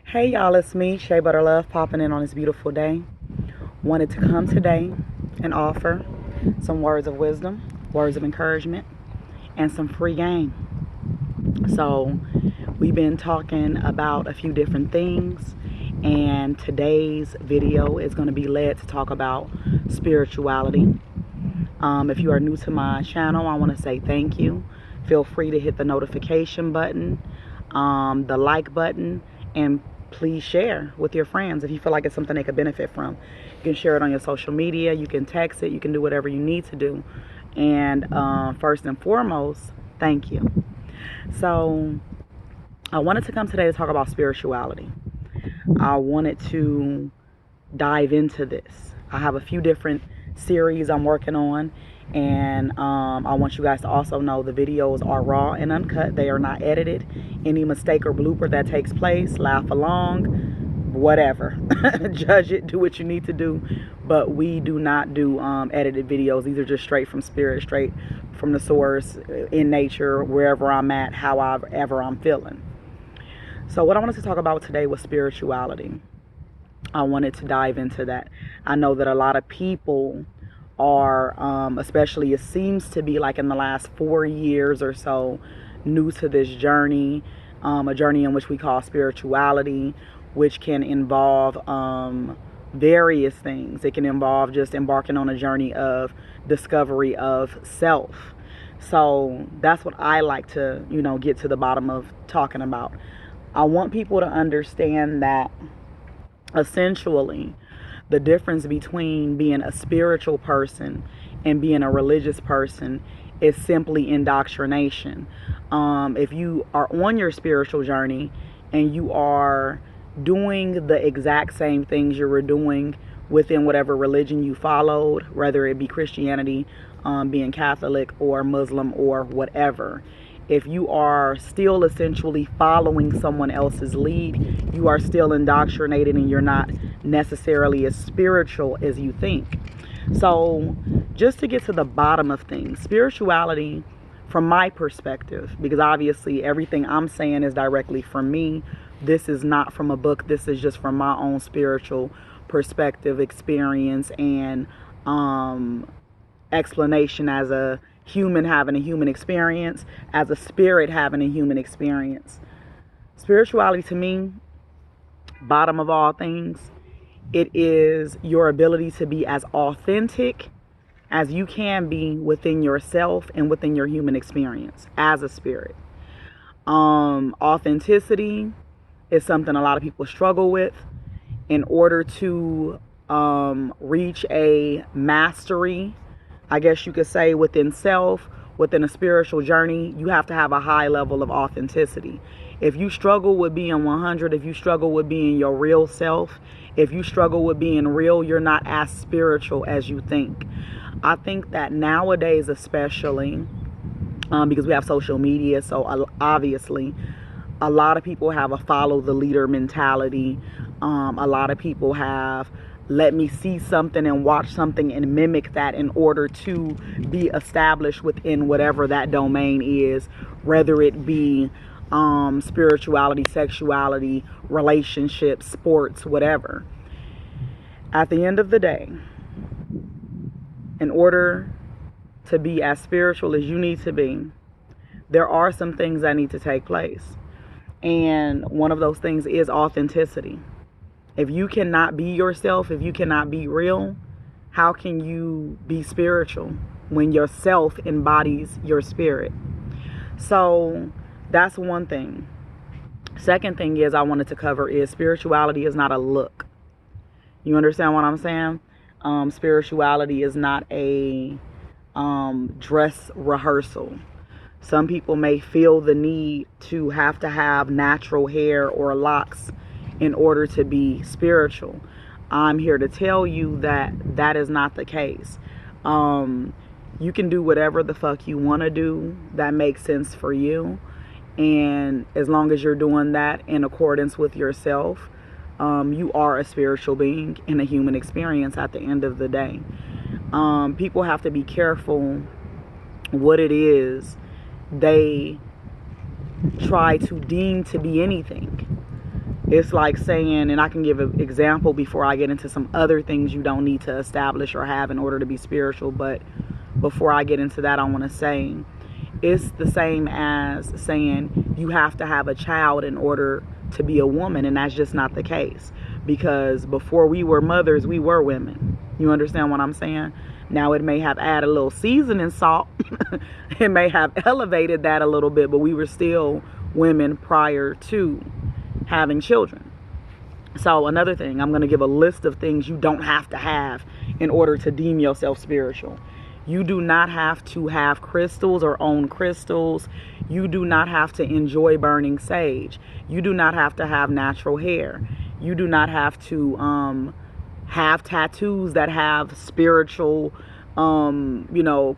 Hey y'all, it's me, Shea Butter Love, popping in on this beautiful day. Wanted to come today and offer some words of wisdom, words of encouragement, and some free game. So, we've been talking about a few different things, and today's video is going to be led to talk about spirituality. If you are new to my channel, I want to say thank you. Feel free to hit the notification button, the like button, and please share with your friends if you feel like it's something they could benefit from. You can share it on your social media, you can text it, you can do whatever you need to do. And first and foremost, thank you. So I wanted to come today to talk about spirituality. I wanted to dive into this. I have a few different series I'm working on, and I want you guys to also know the videos are raw and uncut. They are not edited. Any mistake or blooper that takes place, laugh along, whatever. Judge it, do what you need to do, but we do not do edited videos. These are just straight from spirit, straight from the source, in nature, wherever I'm at, however I'm feeling. So what I wanted to talk about today was spirituality. I wanted to dive into that. I know that a lot of people are, especially it seems to be like in the last 4 years or so, new to this journey, a journey in which we call spirituality, which can involve various things. It can involve just embarking on a journey of discovery of self. So that's what I like to, get to the bottom of talking about. I want people to understand that essentially the difference between being a spiritual person and being a religious person is simply indoctrination. If you are on your spiritual journey and you are doing the exact same things you were doing within whatever religion you followed, whether it be Christianity, being Catholic or Muslim or whatever, if you are still essentially following someone else's lead, you are still indoctrinated and you're not necessarily as spiritual as you think. So just to get to the bottom of things, spirituality from my perspective, because obviously everything I'm saying is directly from me. This is not from a book. This is just from my own spiritual perspective, experience, and explanation as a human having a human experience, as a spirit having a human experience. Spirituality to me, bottom of all things, it is your ability to be as authentic as you can be within yourself and within your human experience as a spirit. Authenticity is something a lot of people struggle with. In order to reach a mastery, I guess you could say, within self, within a spiritual journey, you have to have a high level of authenticity. If you struggle with being 100, if you struggle with being your real self, if you struggle with being real, you're not as spiritual as you think. I think that nowadays, especially because we have social media, so obviously a lot of people have a follow the leader mentality. A lot of people have let me see something and watch something and mimic that in order to be established within whatever that domain is, whether it be spirituality, sexuality, relationships, sports, whatever. At the end of the day, in order to be as spiritual as you need to be, there are some things that need to take place. And one of those things is authenticity. If you cannot be yourself, if you cannot be real, how can you be spiritual when yourself embodies your spirit? So that's one thing. Second thing is I wanted to cover is spirituality is not a look. You understand what I'm saying? Spirituality is not a dress rehearsal. Some people may feel the need to have natural hair or locks in order to be spiritual. I'm here to tell you that that is not the case. You can do whatever the fuck you want to do that makes sense for you. And as long as you're doing that in accordance with yourself, you are a spiritual being in a human experience at the end of the day. People have to be careful what it is they try to deem to be anything. It's like saying, and I can give an example before I get into some other things you don't need to establish or have in order to be spiritual. But before I get into that, I want to say it's the same as saying you have to have a child in order to be a woman. And that's just not the case, because before we were mothers, we were women. You understand what I'm saying? Now, it may have added a little seasoning salt. It may have elevated that a little bit, but we were still women prior to having children. So another thing, I'm going to give a list of things you don't have to have in order to deem yourself spiritual. You do not have to have crystals or own crystals. You do not have to enjoy burning sage. You do not have to have natural hair. You do not have to have tattoos that have spiritual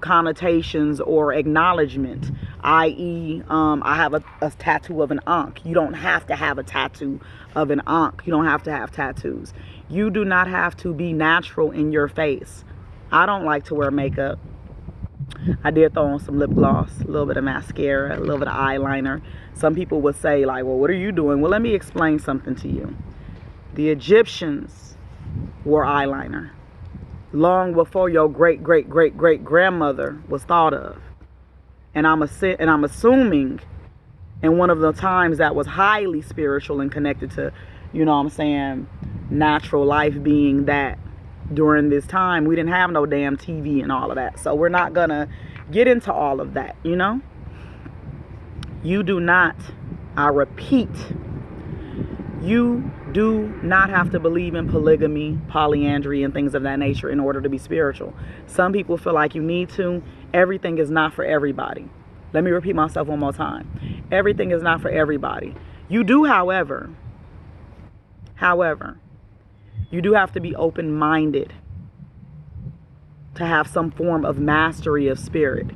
connotations or acknowledgement, i.e. I have a tattoo of an ankh. You don't have to have a tattoo of an ankh. You don't have to have tattoos. You do not have to be natural in your face. I don't like to wear makeup. I did throw on some lip gloss, a little bit of mascara, a little bit of eyeliner. Some people would say, like, well, what are you doing? Well, let me explain something to you. The Egyptians wore eyeliner long before your great grandmother was thought of. And I'm assuming in one of the times that was highly spiritual and connected to, natural life, being that during this time we didn't have no damn TV and all of that. So we're not gonna get into all of that. You do not, I repeat, you do not have to believe in polygamy, polyandry, and things of that nature in order to be spiritual. Some people feel like you need to. Everything is not for everybody. Let me repeat myself one more time. Everything is not for everybody. You do, however, you do have to be open-minded to have some form of mastery of spirit.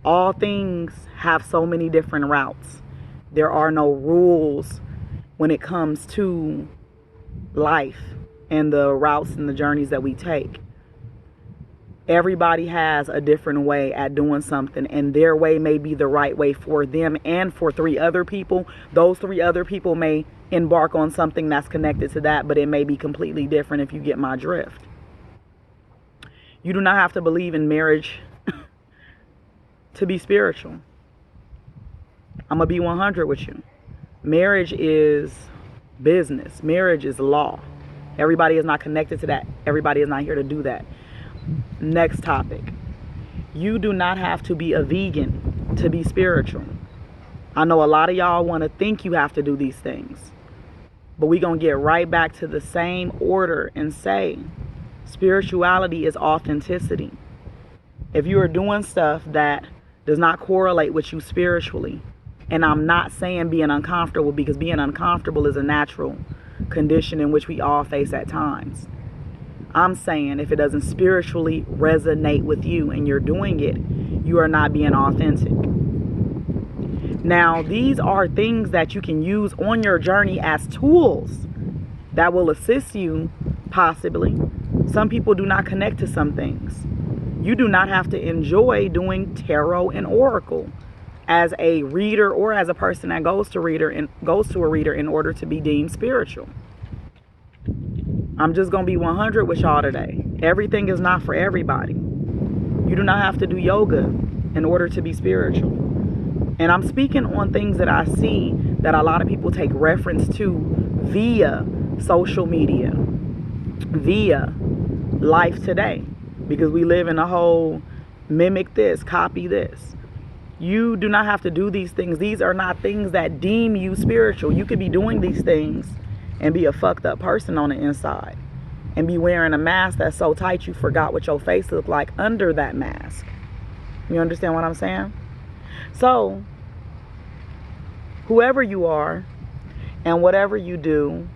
All things have so many different routes. There are no rules when it comes to life and the routes and the journeys that we take. Everybody has a different way at doing something, and their way may be the right way for them and for 3 other people. Those 3 other people may embark on something that's connected to that, but it may be completely different, if you get my drift. You do not have to believe in marriage to be spiritual. I'm going to be 100 with you. Marriage is business. Marriage is law. Everybody is not connected to that. Everybody is not here to do that. Next topic. You do not have to be a vegan to be spiritual. I know a lot of y'all want to think you have to do these things, but we're going to get right back to the same order and say spirituality is authenticity. If you are doing stuff that does not correlate with you spiritually, and I'm not saying being uncomfortable, because being uncomfortable is a natural condition in which we all face at times. I'm saying if it doesn't spiritually resonate with you and you're doing it, you are not being authentic. Now, these are things that you can use on your journey as tools that will assist you, possibly. Some people do not connect to some things. You do not have to enjoy doing tarot and oracle as a reader or as a person that goes to a reader in order to be deemed spiritual. I'm just going to be 100 with y'all today. Everything is not for everybody. You do not have to do yoga in order to be spiritual. And I'm speaking on things that I see that a lot of people take reference to via social media, via life today, because we live in a whole mimic this, copy this. You do not have to do these things. These are not things that deem you spiritual. You could be doing these things and be a fucked up person on the inside, and be wearing a mask that's so tight you forgot what your face looked like under that mask. You understand what I'm saying? So, whoever you are and whatever you do,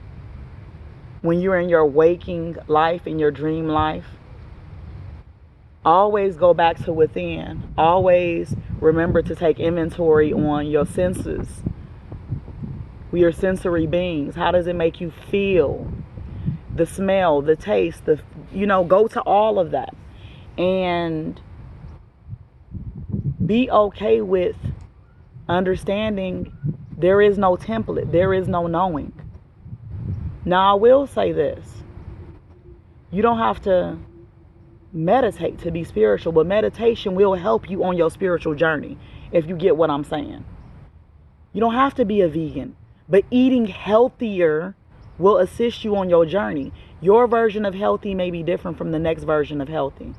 when you're in your waking life, in your dream life, always go back to within. Always remember to take inventory on your senses. We are sensory beings. How does it make you feel? The smell, the taste, go to all of that. And be okay with understanding There is no template. There is no knowing. Now, I will say this. You don't have to meditate to be spiritual, but meditation will help you on your spiritual journey, if you get what I'm saying. You don't have to be a vegan, but eating healthier will assist you on your journey. Your version of healthy may be different from the next version of healthy.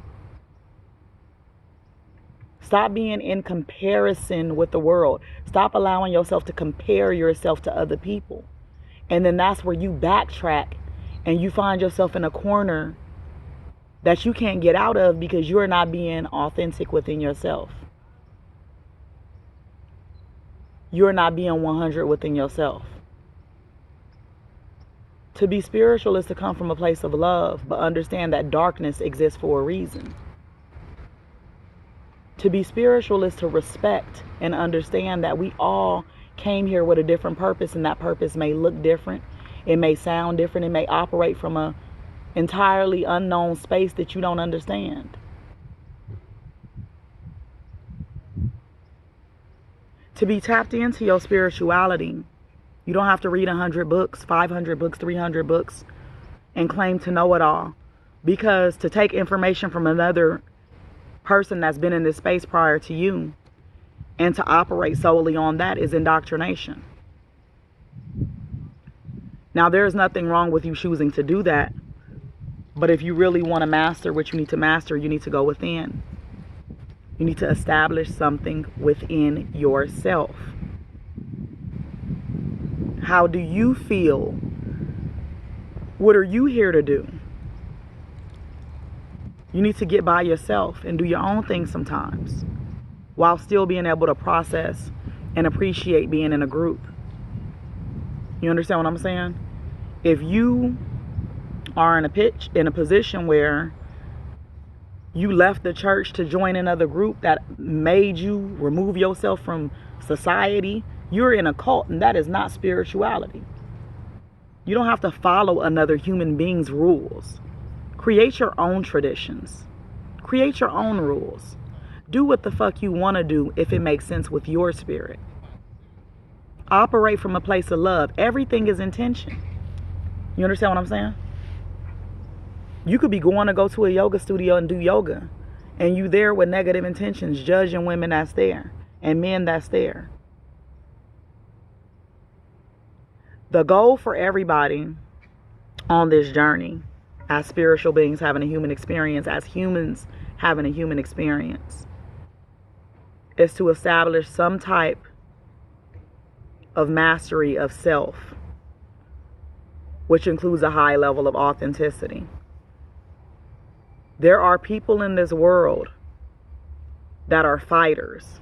Stop being in comparison with the world. Stop allowing yourself to compare yourself to other people. And then that's where you backtrack and you find yourself in a corner that you can't get out of because you're not being authentic within yourself. You're not being 100 within yourself. To be spiritual is to come from a place of love, but understand that darkness exists for a reason. To be spiritual is to respect and understand that we all came here with a different purpose, and that purpose may look different. It may sound different. It may operate from a entirely unknown space that you don't understand. To be tapped into your spirituality, you don't have to read 100 books, 500 books, 300 books, and claim to know it all. Because to take information from another person that's been in this space prior to you and to operate solely on that is indoctrination. Now, there's nothing wrong with you choosing to do that. But if you really want to master what you need to master, you need to go within. You need to establish something within yourself. How do you feel? What are you here to do? You need to get by yourself and do your own thing sometimes, while still being able to process and appreciate being in a group. You understand what I'm saying? If you are in a position where you left the church to join another group that made you remove yourself from society, you're in a cult, and that is not spirituality. You don't have to follow another human being's rules. Create your own traditions. Create your own rules. Do what the fuck you want to do if it makes sense with your spirit. Operate from a place of love. Everything is intention. You understand what I'm saying? You could be going to go to a yoga studio and do yoga, and you there with negative intentions, judging women that's there and men that's there. The goal for everybody on this journey, as spiritual beings having a human experience, as humans having a human experience, is to establish some type of mastery of self, which includes a high level of authenticity. There are people in this world that are fighters.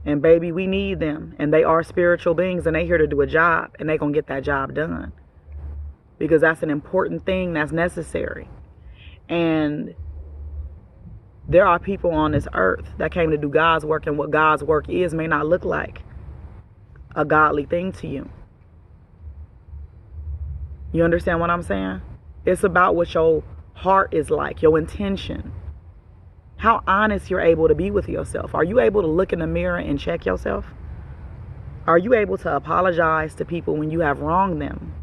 And baby, we need them. And they are spiritual beings, and they're here to do a job, and they're going to get that job done. Because that's an important thing that's necessary. And there are people on this earth that came to do God's work, and what God's work is may not look like a godly thing to you. You understand what I'm saying? It's about what your heart is like, your intention. How honest you're able to be with yourself. Are you able to look in the mirror and check yourself? Are you able to apologize to people when you have wronged them?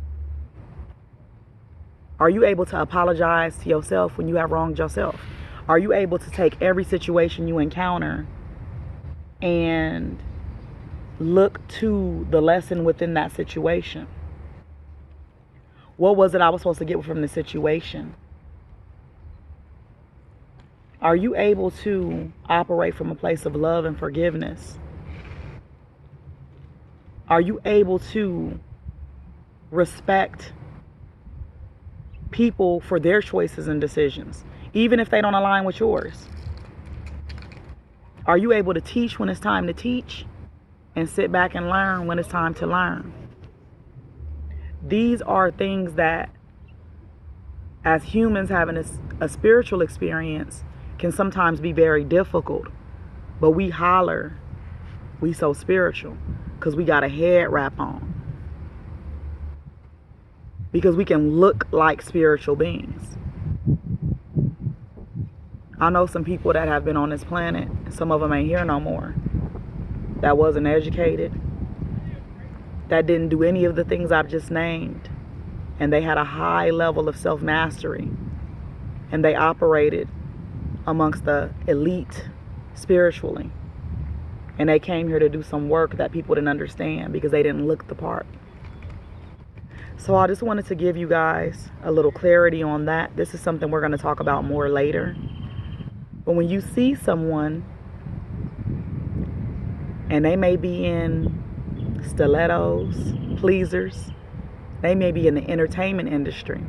Are you able to apologize to yourself when you have wronged yourself? Are you able to take every situation you encounter and look to the lesson within that situation? What was it I was supposed to get from the situation? Are you able to operate from a place of love and forgiveness? Are you able to respect people for their choices and decisions, even if they don't align with yours? Are you able to teach when it's time to teach and sit back and learn when it's time to learn? These are things that, as humans having a spiritual experience, can sometimes be very difficult. But we holler, we so spiritual, because we got a head wrap on. Because we can look like spiritual beings. I know some people that have been on this planet, some of them ain't here no more, that wasn't educated, that didn't do any of the things I've just named, and they had a high level of self-mastery, and they operated amongst the elite spiritually, and they came here to do some work that people didn't understand because they didn't look the part. So I just wanted to give you guys a little clarity on that. This is something we're going to talk about more later. But when you see someone and they may be in stilettos, pleasers, they may be in the entertainment industry,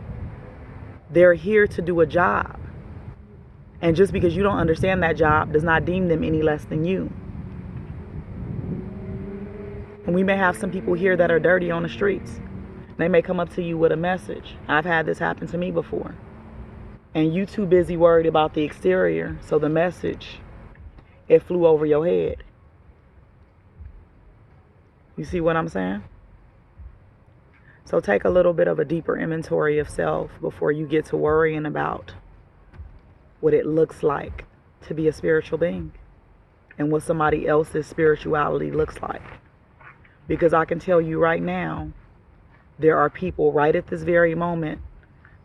they're here to do a job. And just because you don't understand that job does not deem them any less than you. And we may have some people here that are dirty on the streets. They may come up to you with a message. I've had this happen to me before. And you too busy worried about the exterior, so the message, it flew over your head. You see what I'm saying? So take a little bit of a deeper inventory of self before you get to worrying about what it looks like to be a spiritual being and what somebody else's spirituality looks like. Because I can tell you right now, there are people right at this very moment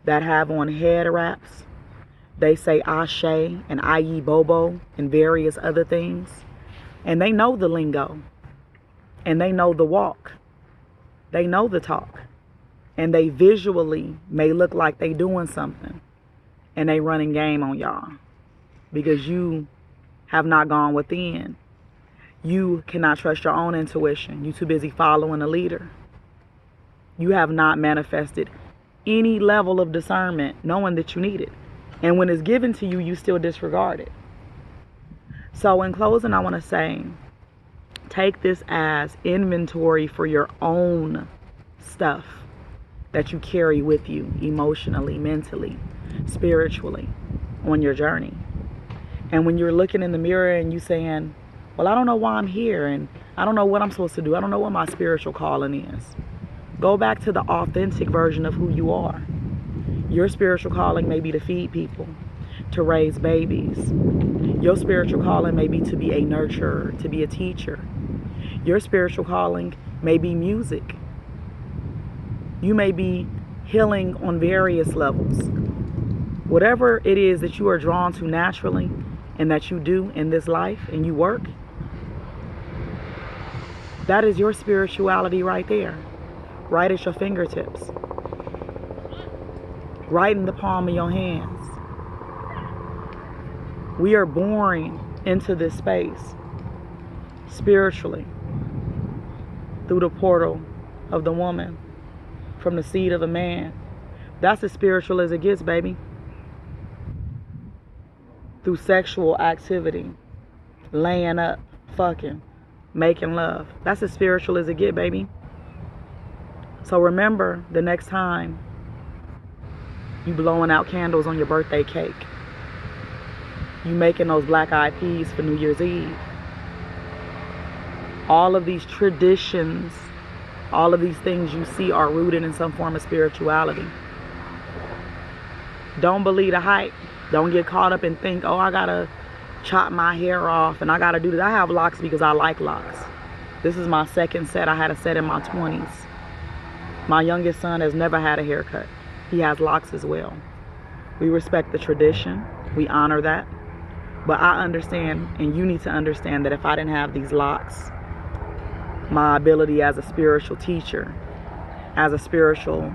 that have on head wraps. They say Ashe and Ayi Bobo and various other things. And they know the lingo. And they know the walk. They know the talk. And they visually may look like they doing something. And they running game on y'all. Because you have not gone within. You cannot trust your own intuition. You too busy following a leader. You have not manifested any level of discernment knowing that you need it. And when it's given to you, you still disregard it. So in closing, I want to say, take this as inventory for your own stuff that you carry with you emotionally, mentally, spiritually on your journey. And when you're looking in the mirror and you saying, well, I don't know why I'm here and I don't know what I'm supposed to do. I don't know what my spiritual calling is. Go back to the authentic version of who you are. Your spiritual calling may be to feed people, to raise babies. Your spiritual calling may be to be a nurturer, to be a teacher. Your spiritual calling may be music. You may be healing on various levels. Whatever it is that you are drawn to naturally and that you do in this life and you work, that is your spirituality right there. Right at your fingertips. Right in the palm of your hands. We are born into this space spiritually through the portal of the woman, from the seed of a man. That's as spiritual as it gets, baby. Through sexual activity, laying up, fucking, making love. That's as spiritual as it gets, baby. So remember, the next time you blowing out candles on your birthday cake, you making those black-eyed peas for New Year's Eve, all of these traditions, all of these things you see are rooted in some form of spirituality. Don't believe the hype. Don't get caught up and think, oh, I gotta chop my hair off and I gotta do this. I have locks because I like locks. This is my second set. I had a set in my 20s. My youngest son has never had a haircut. He has locks as well. We respect the tradition. We honor that. But I understand, and you need to understand, that if I didn't have these locks, my ability as a spiritual teacher, as a spiritual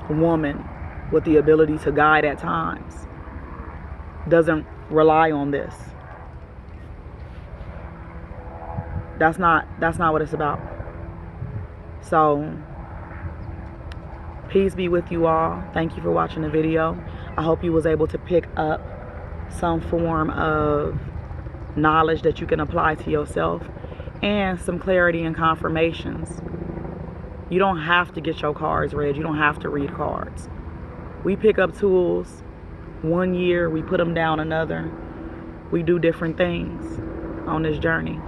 woman with the ability to guide at times, doesn't rely on this. That's not what it's about. So, peace be with you all. Thank you for watching the video. I hope you was able to pick up some form of knowledge that you can apply to yourself and some clarity and confirmations. You don't have to get your cards read. You don't have to read cards. We pick up tools one year, we put them down another. We do different things on this journey.